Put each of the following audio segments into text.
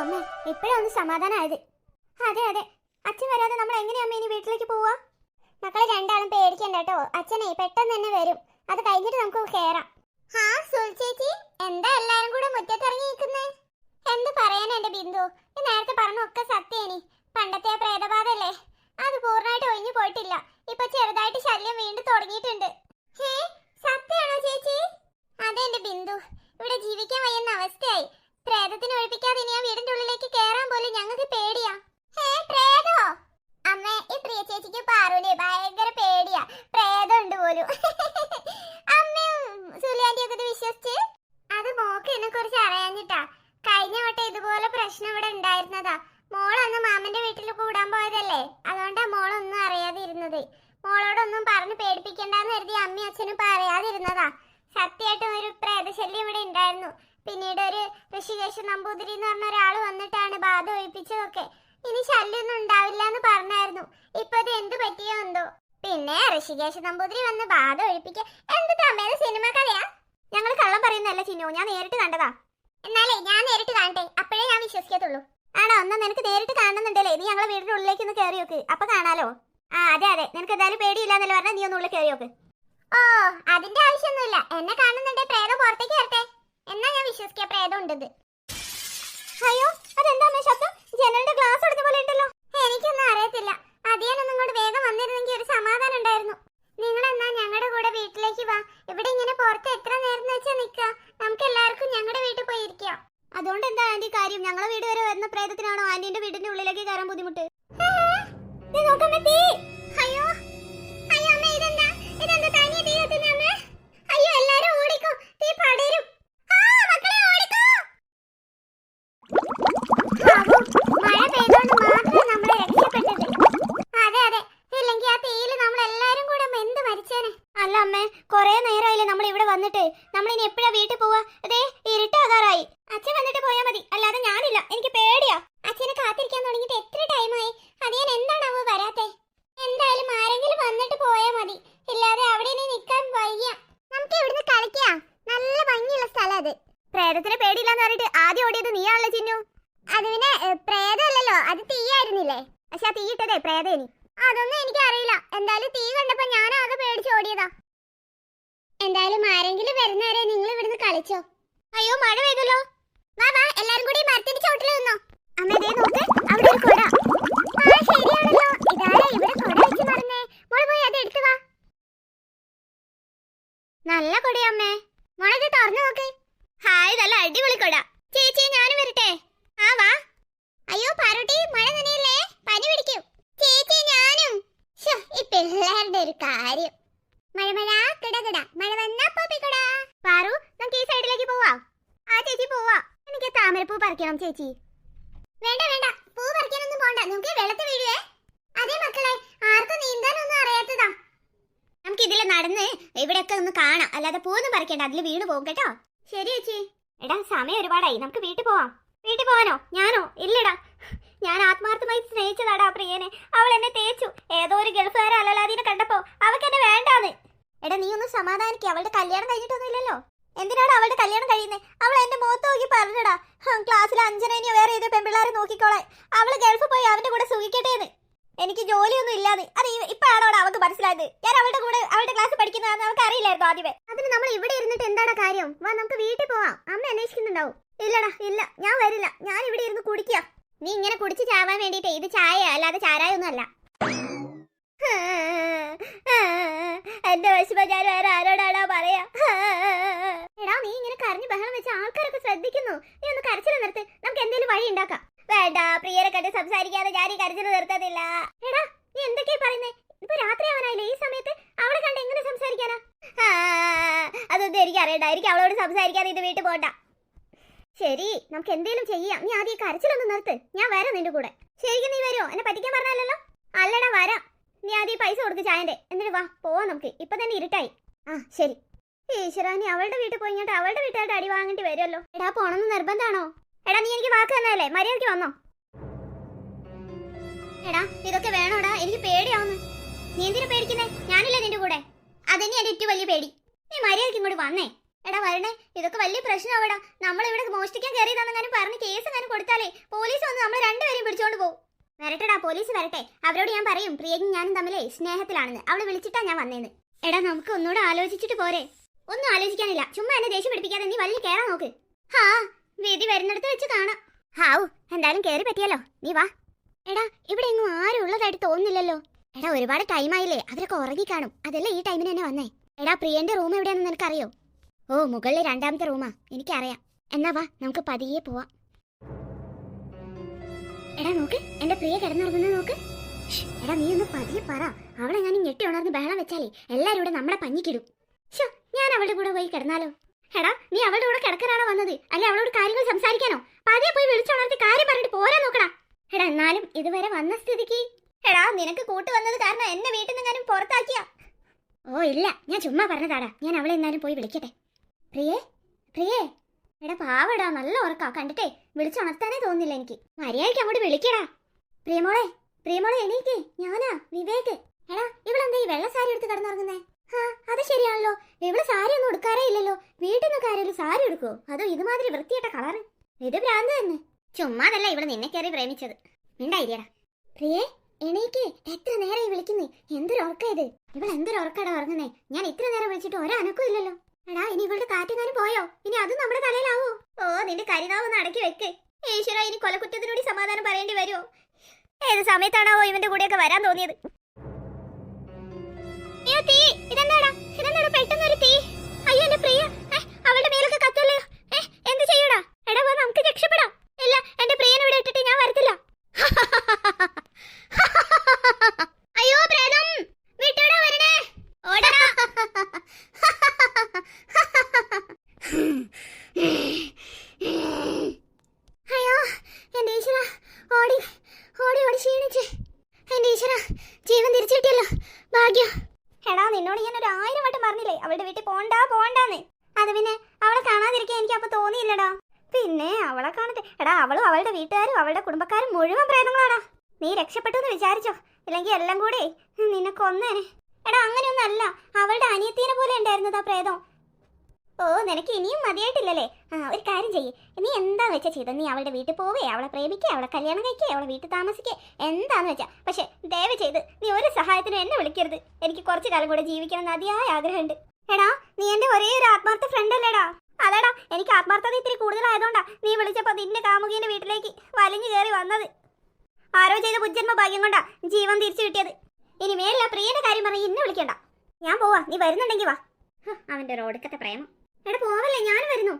അമ്മ ഇപ്പോഴൊന്ന് സമാധാനമായത്. അതെ അതെ, അച്ഛൻ വരാതെ നമ്മൾ എങ്ങനെയാ അമ്മ ഇനി വീട്ടിലേക്ക് പോവാ? മക്കളെ രണ്ടാളും പേടിക്കണ്ട കേട്ടോ, അച്ഛനെ പെട്ടെന്ന് തന്നെ വരും. അത് കഴിഞ്ഞിട്ട് നമുക്ക് കയറാം. ഹാ സുൽ ചേച്ചി, എന്താ എല്ലാരും കൂടെ മുറ്റത്തിറങ്ങി നിൽക്കുന്നേ? എന്ത് പറയാൻ എന്റെ ബിന്ദു, ഈ നേരത്തെ പറഞ്ഞൊക്കെ സത്യേനി. പണ്ടത്തെ ആ പ്രേതബാധല്ലേ, അത് പൂർണ്ണമായിട്ട് ഒഴിഞ്ഞു പോയിട്ടില്ല. ഇപ്പൊ ചെറുതായിട്ട് ശല്യം വീണ്ടും തുടങ്ങിയിട്ടുണ്ട്. ഹേ, സത്യാണോ ചേച്ചി? അതെ എന്റെ ബിന്ദു, ഇവിടെ ജീവിക്കാൻ വയ്യുന്ന അവസ്ഥയായി. പ്രേതത്തിന് ഒഴിപ്പിക്കാതെ ഇനി ആ വീടിന്റെ ഉള്ളിലേക്ക് കേറാൻ പോലും ഞങ്ങൾക്ക് പേടിയാ. ഹേ, പ്രേതോ? അമ്മേ, ഈ പ്രിയ ചേച്ചിക്ക് പാറൂലേ ഭയങ്കര പേടിയാ, പ്രേതം ഉണ്ട് പോലും. അമ്മയും സുലിയാന്റിയൊക്കെ ഇത് വിശ്വസിച്ച്? അത് മോക്ക് ഇതിനെ കുറിച്ച് അറിയാഞ്ഞിട്ടാ. കഴിഞ്ഞ വട്ടം ഇതുപോലെ പ്രശ്നം ഇവിടെ ഉണ്ടായിരുന്നതാ. മോളന്ന് മാമന്റെ വീട്ടിൽ കൂടാൻ പോയതല്ലേ, അതുകൊണ്ടാ മോളൊന്നും അറിയാതെ ഇരുന്നത്. മോളോടൊന്നും പറഞ്ഞ് പേടിപ്പിക്കണ്ടെന്ന് കരുതി അമ്മയും അച്ഛനും പറയാതിരുന്നതാ. സത്യമായിട്ടും ഒരു പ്രേതശല്യം ഇവിടെ ഉണ്ടായിരുന്നു. പിന്നീട് ഒരു ഋഷികേശ നമ്പൂതിരി എന്ന് പറഞ്ഞ ഒരാൾ വന്നിട്ടാണ് ബാധ ഒഴിപ്പിച്ചതൊക്കെ. ഇനി ശല്യമൊന്നും ഉണ്ടാവില്ല എന്ന് പറഞ്ഞായിരുന്നു. ഇപ്പൊ അത് എന്ത് പറ്റിയോ എന്തോ. പിന്നെ ഋഷികേശ നമ്പൂതിരി വന്ന് ബാധ ഒഴിപ്പിക്ക എന്ത് അമ്മേടെ സിനിമ കഥയാ? ഞങ്ങൾ കള്ളം പറയുന്നതല്ല ചിന്നു, ഞാൻ നേരിട്ട് കണ്ടതാ. എന്നാലേ ഞാൻ നേരിട്ട് കാണട്ടെ, അപ്പോഴേ ഞാൻ വിശ്വസിക്കത്തുള്ളൂ. ആണോ? എന്നാ നിനക്ക് നേരിട്ട് കാണുന്നുണ്ടല്ലേ, നീ ഞങ്ങളെ വീടിന്റെ ഉള്ളിലേക്ക് ഒന്ന് കയറി നോക്ക്, അപ്പൊ കാണാലോ. ആ അതെ അതെ, നിനക്ക് എന്തായാലും പേടിയില്ലാന്നല്ലേ പറഞ്ഞാൽ നീ ഒന്ന് ഉള്ളിൽ കയറി നോക്ക്. ഓ, അതിന്റെ ആവശ്യമൊന്നുമില്ല. എന്നെ കാണുന്നുണ്ടെ പ്രേതം പുറത്തേക്ക് വരട്ടെ, എന്നാ ഞാൻ വിശ്വസിക്കാം പ്രേതം ഉണ്ടെന്ന്. അയ്യോ, അതെന്താ ശബ്ദം? ജനലിന്റെ ഗ്ലാസ് ഉടഞ്ഞ പോലെ ഉണ്ടല്ലോ. എനിക്കൊന്നും അറിയത്തില്ല. അതിയാനൊന്നും ഇങ്ങോട്ട് വേഗം വന്നിരുന്നെങ്കിൽ ഒരു സമാധാനം ഉണ്ടായിരുന്നു. നിങ്ങളെന്നാ ഞങ്ങളുടെ കൂടെ വീട്ടിലേക്ക് വാ. ഇവിടെ ഇങ്ങനെ പുറത്ത് എത്ര നേരം വെച്ചാൽ നിൽക്കുക? നമുക്ക് എല്ലാവർക്കും ഞങ്ങളുടെ വീട്ടിൽ പോയി ഇരിക്കാം. അതുകൊണ്ട് എന്താ ആന്റി കാര്യം? ഞങ്ങളെ വീട് വരെ വരുന്ന പ്രേതത്തിനാണോ ആന്റിന്റെ വീടിന്റെ ഉള്ളിലേക്ക് കയറാൻ ബുദ്ധിമുട്ട്? അയ്യോ അയ്യോ അമ്മ, ഇതെന്താ ഇതെന്താ തനിയെ തീ കത്തുന്നേ അമ്മ? അയ്യോ എല്ലാരും ഓടിക്കോ, തീ പടരും. മഴ പെയ്തോണ്ട് മാത്രം നമ്മളെ രക്ഷപ്പെട്ടത്. അതെ അതെ, ഇല്ലെങ്കിൽ ആ തീയിൽ നമ്മൾ എല്ലാരും കൂടെ എന്ത് മരിച്ചേനെ. അല്ല അമ്മേ, കൊറേ നേരമായില്ലേ നമ്മൾ ഇവിടെ വന്നിട്ട്. നമ്മൾ ഇനി എപ്പോഴാ വീട്ടിൽ പോവാ? അതേ ഇരുട്ടാകാറായി. അച്ഛൻ വന്നിട്ട് പോയാ മതി, അല്ലാതെ ഞാനില്ല, എനിക്ക് പേടിയാ. അച്ഛനെ കാത്തിരിക്കാൻ തുടങ്ങിയിട്ട് എത്ര ടൈമായി? അതിയാൻ എന്താണാവോ വരാത്തെ? എന്തായാലും ആരെങ്കിലും വന്നിട്ട് പോയാ മതി, ഇല്ലാതെ അവിടെ ഇനി നിൽക്കാൻ വയ്യ. നമുക്ക് ഇവിടുന്ന് കളിക്കാം, നല്ല ഭംഗിയുള്ള സ്ഥലം അത്. പ്രേതത്തിന് പേടിയില്ലാന്ന് പറഞ്ഞിട്ട് ആദ്യം ഓടിയത് നീയാണല്ലോ ചിന്നു. അത് പിന്നെ പ്രേതമല്ലല്ലോ, അത് തീയായിരുന്നില്ലേ? പക്ഷെ ആ തീ ഇട്ടതേ പ്രേതേനി. അതൊന്നും എനിക്ക് അറിയില്ല. എന്തായാലും തീ കണ്ടപ്പോ ഞാൻ ആകെ പേടിച്ച് ഓടിയതാ. എന്തായാലും ആരെങ്കിലും വരുന്നവരെ നിങ്ങൾ ഇവിടുന്ന് കളിച്ചോ. അയ്യോ മഴ പെയ്തല്ലോ. വാ വാ, എല്ലാരും കൂടി മരത്തിന്റെ ചോട്ടിൽ നിന്നോ. അമ്മ ദേ നോക്ക്, അവിടെ ഒരു കൊട. ആ ശരിയാണല്ലോ, ഇതാരാ ഇവിടെ കൊട വെച്ച് നടന്നേ? മോള് പോയി അത് എടുത്തു വാ. നല്ല കൊടയമ്മേ, മോളത് തുറന്നു നോക്ക്. ഹായ്, നല്ല അടിപൊളി കൊട. ചേച്ചി ഞാനും വരട്ടെ? ആ വാ. അയ്യോ പാറുട്ടി, മഴ നനയല്ലേ, പനി പിടിക്കും. ചേച്ചി ഞാനും. ഈ പിള്ളേരുടെ ഒരു കാര്യം. മഴ മഴ കിടകിട, മഴ വന്നാ പോപ്പിക്കൊട. പാറു, നമുക്ക് ഈ സൈഡിലേക്ക് പോവാം. ആ ചേച്ചി പോവാ. എനിക്ക് താമരപ്പൂ പറിക്കണം ചേച്ചി. വേണ്ട വേണ്ട, പൂ പറിക്കാനൊന്നും പോണ്ട, നമുക്ക് വെള്ളത്തിൽ വീഴുവേ. അതേ മക്കളെ, ആർക്കും നീന്താനൊന്നും അറിയാത്തതാ. നമുക്ക് ഇതിൽ നടന്ന് ഇവിടെയൊക്കെ ഒന്ന് കാണാം, അല്ലാതെ പൂവൊന്നും പറിക്കണ്ട, അതിൽ വീണ് പോകും കേട്ടോ. ശരി ചേച്ചി. എടാ സമയം ഒരുപാടായി, നമുക്ക് വീട്ടിൽ പോവാം. വീട്ടിൽ പോവാനോ? ഞാനോ? ഇല്ലടാ, ഞാൻ ആത്മാർത്ഥമായി സ്നേഹിച്ചതാടാ പ്രിയനെ. അവൾ എന്നെ തേച്ചു. ഏതോ ഒരു ഗൾഫുകാര അലലാദീനെ കണ്ടപ്പോ അവൾക്ക് എന്നെ വേണ്ടാന്ന്. എടാ നീ ഒന്ന് സമാധാനിക്കുക, അവളുടെ കല്യാണം കഴിഞ്ഞിട്ടൊന്നും ഇല്ലല്ലോ. എന്തിനാണ് അവളുടെ കല്യാണം കഴിയുന്നേ? അവൾ എന്റെ മുഖത്ത് നോക്കി പറഞ്ഞടാ, ക്ലാസ്സിലെ അഞ്ജനയോ വേറെ ഏതോ പെൺപിള്ളേരെ നോക്കിക്കോളെ, അവള് ഗൾഫിൽ പോയി അവന്റെ കൂടെ സുഖിക്കട്ടേന്ന്. എനിക്ക് ജോലിയൊന്നും ഇല്ലാന്ന്. അത് ഇപ്പോഴാണോടാ അവൾക്ക് മനസ്സിലായത്? ഞാൻ അവളുടെ കൂടെ അവളുടെ ക്ലാസ് പഠിക്കുന്നതാന്ന് അവൾക്ക് അറിയില്ലായിരുന്നു ആദ്യമേ. അതിന് നമ്മൾ ഇവിടെ ഇരുന്നിട്ട് എന്താണ് കാര്യം? വാ നമുക്ക് വീട്ടിൽ പോവാം, അമ്മ അന്വേഷിക്കുന്നുണ്ടാവും. ഇല്ലടാ ഇല്ല, ഞാൻ വരില്ല, ഞാൻ ഇവിടെ ഇരുന്ന് കുടിക്കുക. നീ ഇങ്ങനെ കുടിച്ച് ചാവാൻ വേണ്ടിട്ടേ, ഇത് ചായ അല്ലാതെ ചാരായൊന്നും അല്ല. എന്റെ വിഷമം ഞാൻ വേറെ ആരോടാണോ പറയാ? എടാ നീ ഇങ്ങനെ കരഞ്ഞു ബഹളം വെച്ച ആൾക്കാരൊക്കെ ശ്രദ്ധിക്കുന്നു. നീ ഒന്ന് കരച്ചിൽ നിർത്ത്, നമുക്ക് എന്തെങ്കിലും വഴി ഉണ്ടാക്കാം. വേണ്ട, പ്രിയരെ കണ്ട് സംസാരിക്കാതെ ഞാൻ ഈ കരച്ചിൽ നിർത്തത്തില്ല. എടാ നീ എന്തൊക്കെയാ പറയുന്നേ? ഇപ്പൊ രാത്രി ആവാനായില്ലേ, ഈ സമയത്ത് അവളെ കണ്ട് എങ്ങനെ സംസാരിക്കാനാ? അതൊന്നും എനിക്ക് അറിയണ്ട, എനിക്ക് അവളോട് സംസാരിക്കാതെ ഇത് വീട്ടിൽ പോണ്ട. ശരി, നമുക്ക് എന്തെങ്കിലും ചെയ്യാം. നീ ആദ്യം കരച്ചിലൊന്ന് നിർത്ത്, ഞാൻ വരാം നിന്റെ കൂടെ. ശരിക്കും നീ വരുമോ? എന്നെ പറ്റിക്കാൻ പറഞ്ഞല്ലോ. അല്ലടാ വരാം. നീ ആദ്യം പൈസ കൊടുക്ക് ചായന്റെ, എന്നിട്ട് വാ പോവാം നമുക്ക്. ഇപ്പൊ തന്നെ ഇരുട്ടായി. ആ ശരി. ഈശ്വരാ, നീ അവളുടെ വീട്ടിൽ പോയി ഇങ്ങോട്ട് അവളുടെ വീട്ടുകാരുടെ അടി വാങ്ങേണ്ടി വരുമല്ലോ. എടാ പോണെന്ന് നിർബന്ധമാണോ? എടാ നീ എനിക്ക് വാക്ക് തന്നല്ലേ, മര്യാദയ്ക്ക് വന്നോ. എടാ ഇതൊക്കെ വേണോടാ, എനിക്ക് പേടിയാവുന്നു. നീ എന്തിനാ പേടിക്കുന്നേ? ഞാനില്ലേ നിന്റെ കൂടെ. അതന്നെ എന്റെ ഏറ്റവും വലിയ പേടി. നീ മര്യാദയ്ക്ക് ഇങ്ങോട്ട് വന്നേ. എടാ വരണേ, ഇതൊക്കെ വലിയ പ്രശ്നമാവടാ. നമ്മളിവിടെ മോഷ്ടിക്കാൻ കയറിയതാണെന്ന് പറഞ്ഞ് കേസ് അങ്ങനെ കൊടുത്താലേ പോലീസ് വന്ന് നമ്മൾ രണ്ടുപേരെയും പിടിച്ചോണ്ട് പോകും. വരട്ടെടാ, പോലീസ് വരട്ടെ. അവരോട് ഞാൻ പറയും പ്രിയയും ഞാനും തമ്മിലേ സ്നേഹത്തിലാണെന്ന്. അവള് വിളിച്ചിട്ടാ ഞാൻ വന്നേന്ന്. എടാ നമുക്ക് ഒന്നുകൂടെ ആലോചിച്ചിട്ട് പോരെ? ഒന്നും ആലോചിക്കാനില്ല, ചുമ്മാ എന്നെ ദേഷ്യം പിടിപ്പിക്കാതെ നീ വലിയ കേറാൻ നോക്ക്. ഹാ, വിധി വരുന്നിടത്ത് വെച്ച് കാണാം. ഹാവു, എന്തായാലും കേറി പറ്റിയല്ലോ, നീ വാ. എടാ ഇവിടെ എങ്ങും ആരും ഉള്ളതായിട്ട് തോന്നുന്നില്ലല്ലോ. എടാ ഒരുപാട് ടൈമായില്ലേ, അവരൊക്കെ ഉറങ്ങിക്കാണും. അതല്ലേ ഈ ടൈമിന് തന്നെ വന്നേ. എടാ പ്രിയന്റെ റൂം എവിടെയാണെന്ന് നിനക്കറിയോ? ഓ, മുകളിലെ 2ാമത്തെ റൂമാ, എനിക്കറിയാം. എന്നാ വാ, നമുക്ക് പതിയെ പോവാം. എടാ നോക്ക്, എന്റെ പ്രിയ കിടന്നുറങ്ങുന്നത് നോക്ക്. എടാ നീ ഒന്ന് പതിയെ പറ. അവളെ ഞാൻ ഞെട്ടി ഉണർന്ന് ബഹളം വെച്ചാലേ എല്ലാരും ഇവിടെ നമ്മളെ പഞ്ഞിക്കിടും. ഞാൻ അവളുടെ കൂടെ പോയി കിടന്നാലോ? എടാ നീ അവളുടെ കൂടെ കിടക്കാനാണോ വന്നത്, അല്ലെ അവളോട് കാര്യങ്ങൾ സംസാരിക്കാനോ? പതിയെ പോയി വിളിച്ചുണർത്തി കാര്യം പറഞ്ഞിട്ട് പോരാ നോക്കടാ. എടാ എന്നാലും ഇതുവരെ വന്ന സ്ഥിതിക്ക്. എടാ നിനക്ക് കൂട്ട് വന്നത് കാരണം എന്നെ വീട്ടിൽ നിന്നെങ്ങാനും പുറത്താക്കിയ? ഓ ഇല്ല, ഞാൻ ചുമ്മാ പറഞ്ഞതാടാ. ഞാൻ അവളെ എന്നാലും പോയി വിളിക്കട്ടെ. പ്രിയേ, പ്രിയേ. എടാ പാവടാ, നല്ല ഉറക്കാ. കണ്ടിട്ടേ വിളിച്ചുണർത്താനേ തോന്നില്ല എനിക്ക്. മര്യാദയ്ക്ക് അങ്ങോട്ട് വിളിക്കടാ. പ്രിയമോളെ, പ്രിയമോളെ എണീക്കേ, ഞാനാ വിവേക്. എടാ ഇവളെന്താ ഈ വെള്ള സാരി എടുത്ത് കിടന്നുറങ്ങുന്നേ? ആ അത് ശരിയാണല്ലോ, ഇവള് സാരി ഒന്നും എടുക്കാറേ ഇല്ലല്ലോ. വീട്ടിൽ നിന്നൊക്കെ ആരെങ്കിലും സാരി എടുക്കോ? അതോ ഇതുമാതിരി വൃത്തിയിട്ട കളറ്? ഇത് ഭ്രാന്ത് തന്നെ. ചുമ്മാതല്ല ഇവള് നിന്നെ കയറി പ്രേമിച്ചത്. മിണ്ടായില്ലടാ. പ്രിയേ എണീക്ക്, എത്ര നേരം വിളിക്കുന്നേ? എന്തൊരു ഉറക്ക ഇത്? ഇവൾ എന്തൊരു ഉറക്കടാ ഉറങ്ങുന്നേ? ഞാൻ ഇത്ര നേരം വിളിച്ചിട്ട് ഒരനക്കും ഇല്ലല്ലോ. എടാ ഇനി ഇവളുടെ കാറ്റെങ്ങാനും പോയോ? ഇനി അതും നമ്മുടെ തലയിലാവോ? ഓ നിന്റെ കരിനാവൊന്ന് അടക്കി വെക്ക്. ഈശ്വര, ഇനി കൊലക്കുറ്റത്തിനോട് സമാധാനം പറയേണ്ടി വരുമോ? ഏത് സമയത്താണാവോ ഇവന്റെ കൂടെയൊക്കെ വരാൻ തോന്നിയത്? അയ്യോ തീ! ഇതെന്താടാ പെട്ടെന്നൊരു തീ? അയ്യോ എന്റെ പ്രിയ, അവളുടെ മേലൊക്കെ കത്തല്ലോ. എന്ത് ചെയ്യൂടാ? എടാ വാ, നമുക്ക് രക്ഷപ്പെടാം. ഇല്ല, എന്റെ പ്രിയനെ ഇവിടെ ഇട്ടിട്ട് ഞാൻ വരത്തില്ല. അയ്യോ പ്രേതം, വിട്ടോടാ വരണേ, ഓടടാ. അയ്യോ എന്റെ ഈശ്വര, ഓടി ഓടി ഓടി ക്ഷീണിച്ച്. എന്റെ ഈശ്വര, ജീവൻ തിരിച്ചു കിട്ടിയല്ലോ, ഭാഗ്യം. എടാ നിന്നോട് ഞാൻ 1000 വട്ടം പറഞ്ഞില്ലേ അവളുടെ വീട്ടിൽ പോണ്ടാന്ന്. അത് പിന്നെ അവളെ കാണാതിരിക്കാൻ എനിക്ക് അപ്പൊ തോന്നിയില്ലടാ. പിന്നെ അവളെ കാണട്ടെ. എടാ അവളും അവളുടെ വീട്ടുകാരും അവളുടെ കുടുംബക്കാരും മുഴുവൻ പ്രേതങ്ങളാടാ. നീ രക്ഷപ്പെട്ടു എന്ന് വിചാരിച്ചോ? ഇല്ലെങ്കിൽ എല്ലാം കൂടെ നിന്നെ കൊന്നേനെ. എടാ അങ്ങനെയൊന്നും അല്ല, അവളുടെ അനിയത്തിനെ പോലെ ഉണ്ടായിരുന്നത് ആ പ്രേതം. ഓ നിനക്ക് ഇനിയും മതിയായിട്ടില്ലല്ലേ? ഒരു കാര്യം ചെയ്യേ, നീ എന്താന്ന് വെച്ചാ ചെയ്ത. നീ അവളുടെ വീട്ടിൽ പോവേ, അവളെ പ്രേമിക്കേ, അവളെ കല്യാണം കഴിക്കേ, അവളെ വീട്ടിൽ താമസിക്കേ, എന്താന്ന് വെച്ചാ. പക്ഷെ ദയവ് ചെയ്ത് നീ ഒരു സഹായത്തിനും എന്നെ വിളിക്കരുത്. എനിക്ക് കുറച്ചു കാലം കൂടെ ജീവിക്കണം എന്ന് അതിയായ ആഗ്രഹമുണ്ട്. എടാ നീ എന്റെ ഒരേ ഒരു ആത്മാർത്ഥ ഫ്രണ്ട് അല്ലേടാ? അതെടാ, എനിക്ക് ആത്മാർത്ഥത ഇത്തിരി കൂടുതലായതുകൊണ്ടാ നീ വിളിച്ചപ്പോ നിന്റെ കാമുകീന്റെ വീട്ടിലേക്ക് വലിഞ്ഞു കയറി വന്നത്. ആരോ ചെയ്ത ബുജ്ജന്മ ഭാഗ്യം കൊണ്ടാ ജീവൻ തിരിച്ചു കിട്ടിയത്. ഇനി മേലില്ല പ്രിയയുടെ കാര്യം പറഞ്ഞ് എന്നെ വിളിക്കണ്ട. ഞാൻ പോവാ, നീ വരുന്നുണ്ടെങ്കിൽ വാ. അവന്റെ ഒരു ഒടുക്കത്തെ പ്രേമം. എടാ പോവല്ലേ, ഞാൻ വരുന്നു.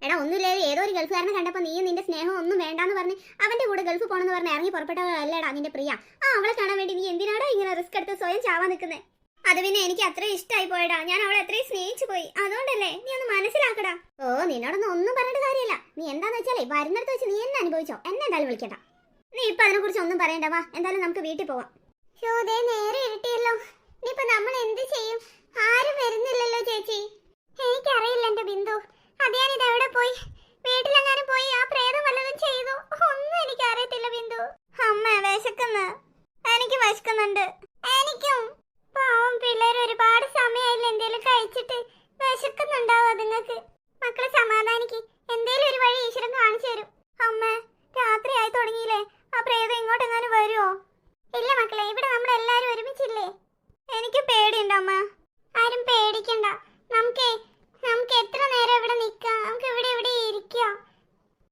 എടാ ഒന്നുമില്ലേ, ഏതോ ഒരു ഗൾഫുകാരനെ കണ്ടപ്പോൾ നീ നിന്റെ സ്നേഹം ഒന്നും വേണ്ടാന്ന് പറഞ്ഞ് അവന്റെ കൂടെ ഗൾഫ് പോണെന്ന് പറഞ്ഞ് ഇറങ്ങി പുറപ്പെട്ടവളല്ലേടാ നിന്റെ പ്രിയ. അവളെ കാണാൻ വേണ്ടി നീ എന്തിനാടാ ഇങ്ങനെ റിസ്ക് എടുത്ത് സ്വയം ചാവാൻ നിൽക്കുന്നേ? അത് പിന്നെ എനിക്ക് അത്രയും ഇഷ്ടമായി പോയടാ. ഞാൻ അവളെ അത്രയും സ്നേഹിച്ചു പോയി. അതുകൊണ്ടല്ലേ, നീ ഒന്ന് മനസ്സിലാക്കടാ. ഓ നിന്നോടൊന്നും ഒന്നും പറഞ്ഞിട്ട് കാര്യമില്ല. നീ എന്താന്ന് വെച്ചാലേ വരുന്നിടത്ത് വെച്ച് നീ എന്നെ അനുഭവിച്ചോ, എന്നെ എന്തായാലും വിളിക്കണ്ട. നീ ഇപ്പൊ അതിനെ കുറിച്ച് ഒന്നും പറയണ്ട. വാ, എന്തായാലും നമുക്ക് വീട്ടിൽ പോവാം. നേരെ ഇരുട്ടിയല്ലോ, ഇനിയിപ്പൊ നമ്മൾ എന്ത് ചെയ്യും? ആരും വരുന്നില്ലല്ലോ ചേച്ചി. എനിക്കറിയില്ല എന്റെ ബിന്ദു. അത് ഞാൻ ഇതെവിടെ പോയി? വീട്ടിലെങ്ങാനും പോയി ആ പ്രേതം വല്ലതും ചെയ്തു? ഒന്നും എനിക്ക് അറിയത്തില്ല ബിന്ദു. അമ്മ വിശക്കുന്നു, എനിക്ക് വിശക്കുന്നുണ്ട്. എനിക്കും. പാവം പിള്ളേർ ഒരുപാട് സമയമായില്ല എന്തേലും കഴിച്ചിട്ട്. വിശക്കുന്നുണ്ടാവും അതുങ്ങൾക്ക്. മക്കളെ സമാധാനിക്ക്, എന്തേലും ഒരു വഴി ഈശ്വരൻ കാണിച്ചു തരും. അമ്മ രാത്രിയായി തുടങ്ങിയില്ലേ, ആ പ്രേതം ഇങ്ങോട്ടെങ്ങാനും വരുമോ? ഇല്ല മക്കളെ, ഇവിടെ നമ്മളെല്ലാരും ഒരുമിച്ചില്ലേ. എനിക്ക് പേടിയുണ്ട് അമ്മ. ആരും പേടിക്കണ്ട. നമുക്ക് എത്ര നേരം ഇവിടെ നിൽക്കാം? നമുക്ക് ഇവിടെ ഇരിക്കാം.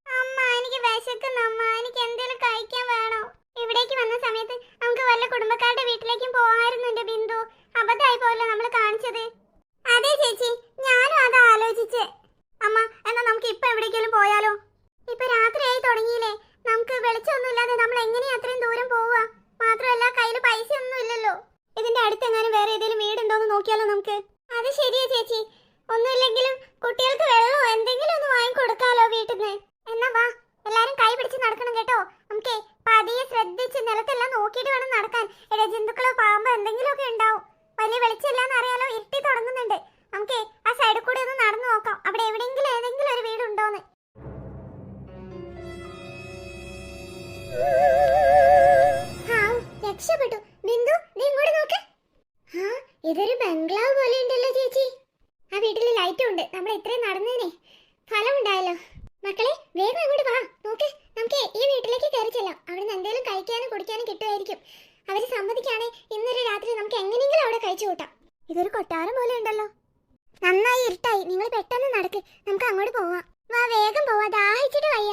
അമ്മ എനിക്ക് വിശക്കുന്നു അമ്മ, എനിക്ക് എന്തെങ്കിലും കഴിക്കാൻ വേണോ? ഇവിടേക്ക് വന്ന സമയത്ത് നമുക്ക് വല്ല കുടുംബക്കാരുടെ വീട്ടിലേക്കും പോകാമായിരുന്നു എന്റെ ബിന്ദു. അബദ്ധമായി പോയല്ലോ നമ്മൾ കാണിച്ചത്. അതെ ചേച്ചി, ഞാനും അത് ആലോചിച്ചേ. അമ്മ എന്നാ നമുക്ക് ഇപ്പൊ എവിടേക്കെങ്കിലും പോയാലോ? ഇപ്പൊ രാത്രിയായി തുടങ്ങിയില്ലേ, നമുക്ക് വെളിച്ചൊന്നുമില്ലാതെ നമ്മൾ എങ്ങനെയാ അത്രയും ദൂരം പോവുക? മാത്രമല്ല കയ്യിൽ പൈസ ഒന്നും ഇല്ലല്ലോ. ഇതിന്റെ അടുത്തെങ്ങാനും വേറെ ഏതെങ്കിലും വീടുണ്ടോന്ന് നോക്കിയാലോ നമുക്ക്? അത് ശരിയാ ചേച്ചി, ഒന്നുമില്ലെങ്കിലും കുട്ടികൾക്ക് വെള്ളമോ എന്തെങ്കിലും ഒന്ന് വാങ്ങിക്കൊടുക്കാലോ വീട്ടിൽ നിന്ന്. എന്നാ വാ, എല്ലാരും കൈ പിടിച്ച് നടക്കണം കേട്ടോ. നമുക്ക് പതിയെ ശ്രദ്ധിച്ച് നിലത്തെല്ലാം നോക്കിയിട്ട് വേണം നടക്കാൻ. ഇഴജന്തുക്കളോ പാമ്പോ എന്തെങ്കിലുമൊക്കെ ഉണ്ടാവും. വലിയ വെളിച്ചമില്ലാന്ന് അറിയാലോ, ഇരുട്ടി തുടങ്ങുന്നുണ്ട്. നമുക്ക് ആ സൈഡിൽ കൂടെ ഒന്ന് നടന്നു നോക്കാം, അവിടെ എവിടെയെങ്കിലും ഏതെങ്കിലും ഒരു വീടുണ്ടോന്ന്. രക്ഷപ്പെട്ടു. ബിന്ദു നീ ഇങ്ങോട്ട് നോക്ക്. ഇതൊരു ബംഗ്ലാവ് പോലെ ഉണ്ടല്ലോ ചേച്ചി. ആ വീട്ടിൽ ലൈറ്റും ഉണ്ട്. നമ്മൾ ഇത്രയും കുടിക്കാനും കിട്ടുമായിരിക്കും. അവര് സമ്മതിക്കാണെ ഇന്നൊരു രാത്രി നമുക്ക് എങ്ങനെയെങ്കിലും അവിടെ കഴിച്ചു കൂട്ടാം. ഇതൊരു കൊട്ടാരം പോലെ ഉണ്ടല്ലോ. നന്നായി ഇരുട്ടായി, നിങ്ങൾ പെട്ടെന്ന് നടക്ക്, നമുക്ക് അങ്ങോട്ട് പോവാം. വാ വേഗം പോവാ, ദാഹിച്ചിട്ട് വയ്യ.